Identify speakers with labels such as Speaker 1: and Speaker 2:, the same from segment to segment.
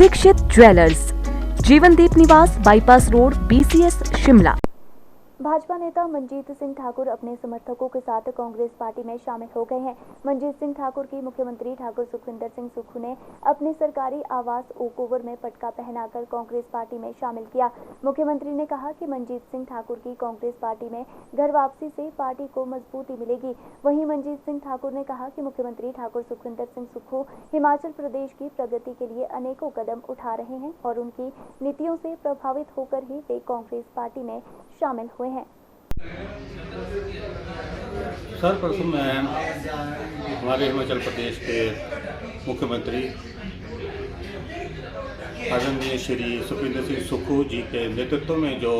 Speaker 1: Dixit jewellers, जीवनदीप निवास, bypass road, BCS, Shimla.
Speaker 2: Bhajpa नेता मनजीत सिंह ठाकुर अपने समर्थकों के साथ कांग्रेस पार्टी में शामिल हो गए हैं। मनजीत सिंह ठाकुर की मुख्यमंत्री ठाकुर सुखविंदर सिंह सुक्खू ने अपने सरकारी आवास ओक ओवर में पटका पहनाकर कांग्रेस पार्टी में शामिल किया। मुख्यमंत्री ने कहा कि मनजीत सिंह ठाकुर की कांग्रेस पार्टी में घर वापसी से पार्टी को मजबूती मिलेगी। वहीं मनजीत सिंह ठाकुर ने कहा कि मुख्यमंत्री ठाकुर सुखविंदर सिंह सुक्खू हिमाचल प्रदेश की प्रगति के लिए अनेकों कदम उठा रहे हैं और उनकी नीतियों से प्रभावित होकर ही वे कांग्रेस पार्टी में शामिल हुए हैं।
Speaker 3: सर्वप्रथम मैं हमारे हिमाचल प्रदेश के मुख्यमंत्री आदरणीय श्री सुखविंदर सिंह सुक्खू जी के नेतृत्व में जो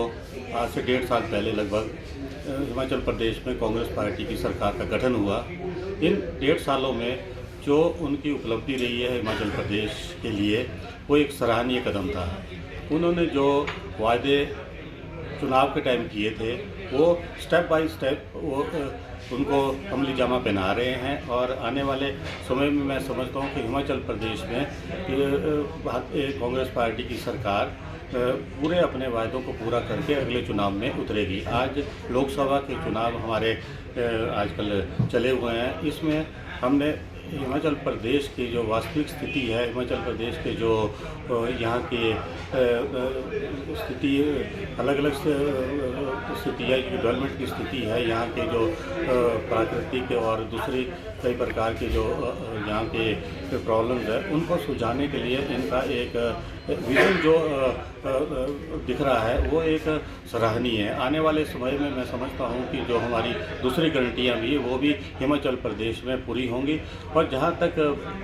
Speaker 3: आज से 1.5 साल पहले लगभग हिमाचल प्रदेश में कांग्रेस पार्टी की सरकार का गठन हुआ, इन 1.5 सालों में जो उनकी उपलब्धि रही है हिमाचल प्रदेश के लिए, वो एक सराहनीय कदम था। उन्होंने जो वायदे चुनाव के टाइम किए थे, वो स्टेप बाय स्टेप वो उनको अमली जामा पहना रहे हैं और आने वाले समय में मैं समझता हूँ कि हिमाचल प्रदेश में कांग्रेस पार्टी की सरकार पूरे अपने वायदों को पूरा करके अगले चुनाव में उतरेगी। आज लोकसभा के चुनाव हमारे आजकल चले हुए हैं, इसमें हमने हिमाचल प्रदेश की जो वास्तविक स्थिति है, हिमाचल प्रदेश के जो यहाँ की स्थिति अलग अलग स्थिति है, डेवलपमेंट की स्थिति है, यहाँ के जो प्राकृतिक और दूसरी कई प्रकार के जो यहाँ के प्रॉब्लम्स है, उनको सुलझाने के लिए इनका एक विजन जो दिख रहा है वो एक सराहनीय है। आने वाले समय में मैं समझता हूँ कि जो हमारी दूसरी गारंटियाँ भी वो भी हिमाचल प्रदेश में पूरी होंगी। और जहाँ तक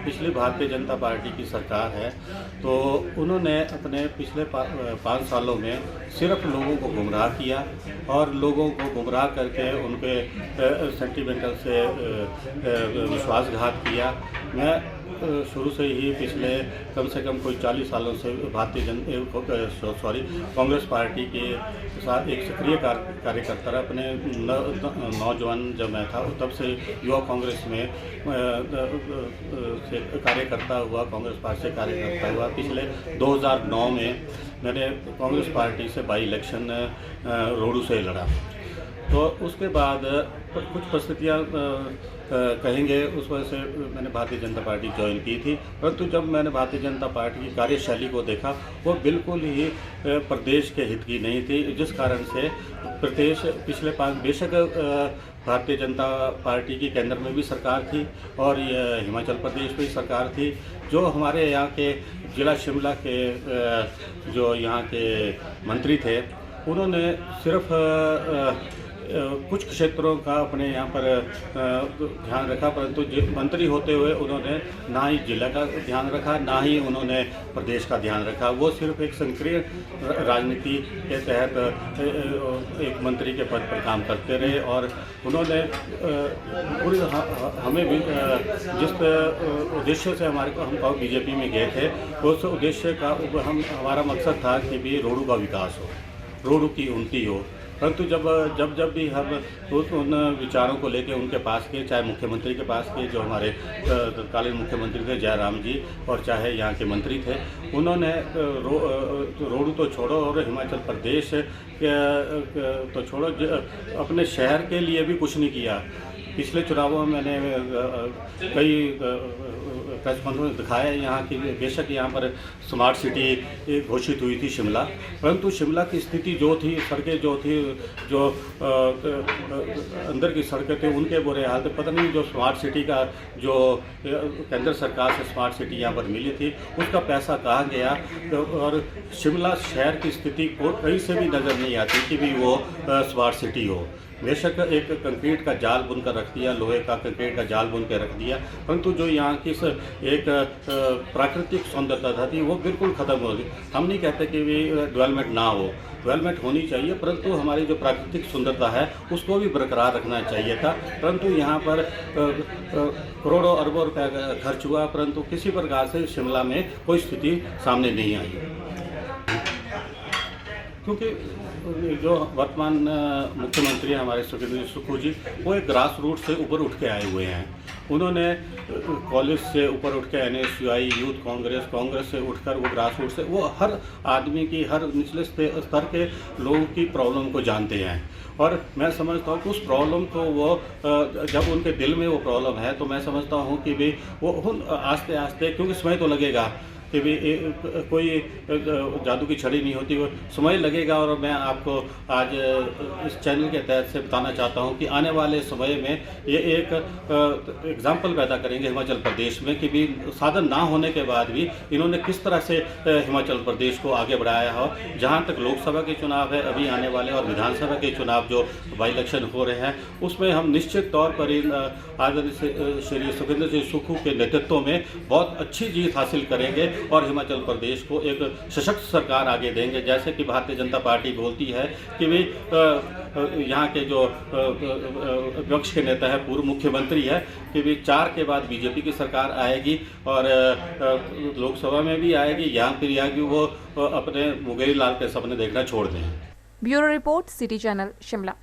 Speaker 3: पिछली भारतीय जनता पार्टी की सरकार है, तो उन्होंने अपने पिछले 5 सालों में सिर्फ लोगों को गुमराह किया और लोगों को गुमराह करके उनके सेंटिमेंटल से विश्वासघात किया। मैं शुरू से ही पिछले कम से कम कोई 40 सालों से कांग्रेस पार्टी के साथ एक सक्रिय कार्यकर्ता रहा। अपने नौजवान जब मैं था तब से युवा कांग्रेस में से कार्यकर्ता हुआ, कांग्रेस पार्टी से कार्यकर्ता हुआ। पिछले 2009 में मैंने कांग्रेस पार्टी से बाई इलेक्शन रोडू से लड़ा, तो उसके बाद कुछ परिस्थितियाँ कहेंगे उस वजह से मैंने भारतीय जनता पार्टी ज्वाइन की थी। परंतु जब मैंने भारतीय जनता पार्टी की कार्यशैली को देखा, वो बिल्कुल ही प्रदेश के हित की नहीं थी, जिस कारण से प्रदेश पिछले 5 बेशक भारतीय जनता पार्टी की केंद्र में भी सरकार थी और हिमाचल प्रदेश में भी सरकार थी। जो हमारे यहाँ के जिला शिमला के जो यहाँ के मंत्री थे, उन्होंने सिर्फ कुछ क्षेत्रों का अपने यहाँ पर ध्यान रखा, परंतु मंत्री होते हुए उन्होंने ना ही जिला का ध्यान रखा, ना ही उन्होंने प्रदेश का ध्यान रखा। वो सिर्फ एक सक्रिय राजनीति के तहत एक मंत्री के पद पर काम करते रहे और उन्होंने पूरी हमें भी जिस उद्देश्य से हम बीजेपी में गए थे, उस उद्देश्य का हमारा मकसद था कि भी रोडू का विकास हो, रोडू की उन्नति हो। परंतु जब भी हम उन विचारों को लेकर उनके पास गए, चाहे मुख्यमंत्री के पास गए, जो हमारे तत्कालीन मुख्यमंत्री थे जयराम जी, और चाहे यहाँ के मंत्री थे, उन्होंने रोडू तो छोड़ो और हिमाचल प्रदेश तो छोड़ो, अपने शहर के लिए भी कुछ नहीं किया। पिछले चुनावों में मैंने कई प्रेस कॉन्फ्रेंस दिखाया यहाँ की, बेशक यहाँ पर स्मार्ट सिटी घोषित हुई थी शिमला, परंतु शिमला की स्थिति जो थी, सड़कें जो थी, जो अंदर की सड़कें थी, उनके बुरे हाल थे। पता नहीं जो स्मार्ट सिटी का जो केंद्र सरकार से स्मार्ट सिटी यहाँ पर मिली थी, उसका पैसा कहाँ गया। और शिमला शहर की स्थिति को कहीं से भी नज़र नहीं आती कि भी वो स्मार्ट सिटी हो। बेशक एक कंक्रीट का जाल बुनकर रख दिया, लोहे का कंक्रीट का जाल बुन के रख दिया, परंतु जो यहाँ की एक प्राकृतिक सौंदर्यता थी वो बिल्कुल ख़त्म हो गई। हम नहीं कहते कि भी डेवलपमेंट ना हो, डेवलपमेंट होनी चाहिए, परंतु हमारी जो प्राकृतिक सुंदरता है उसको भी बरकरार रखना चाहिए था। परंतु यहाँ पर करोड़ों अरबों रुपये का खर्च हुआ, परंतु किसी प्रकार से शिमला में कोई स्थिति सामने नहीं आई। क्योंकि जो वर्तमान मुख्यमंत्री हमारे सुखविंदर सुक्खू जी, वो एक ग्रास रूट से ऊपर उठ के आए हुए हैं उन्होंने कॉलेज से ऊपर उठ के NSUI, यूथ कांग्रेस से उठकर वो ग्रास रूट से वो हर आदमी की, हर निचले स्तर के लोगों की प्रॉब्लम को जानते हैं। और मैं समझता हूँ कि उस प्रॉब्लम को वो जब उनके दिल में वो प्रॉब्लम है तो मैं समझता हूँ कि भाई वो आस्ते आस्ते, क्योंकि समय तो लगेगा कि भी कोई जादू की छड़ी नहीं होती, वो समय लगेगा। और मैं आपको आज इस चैनल के तहत से बताना चाहता हूं कि आने वाले समय में ये एक एग्जाम्पल पैदा करेंगे हिमाचल प्रदेश में कि भी साधन ना होने के बाद भी इन्होंने किस तरह से हिमाचल प्रदेश को आगे बढ़ाया हो। जहां तक लोकसभा के चुनाव है अभी आने वाले, और विधानसभा के चुनाव जो बाई इलेक्शन हो रहे हैं, उसमें हम निश्चित तौर पर आदरणीय श्री सुखविंदर सिंह सुक्खू के नेतृत्व में बहुत अच्छी जीत हासिल करेंगे और हिमाचल प्रदेश को एक सशक्त सरकार आगे देंगे। जैसे कि भारतीय जनता पार्टी बोलती है कि भाई यहाँ के जो विपक्ष के नेता है, पूर्व मुख्यमंत्री है, कि भाई 4 के बाद बीजेपी की सरकार आएगी और लोकसभा में भी आएगी, यहाँ फिर आएगी वो अपने मुंगेरी लाल के सपने देखना छोड़ दें।
Speaker 1: Bureau report, city channel, Shimla.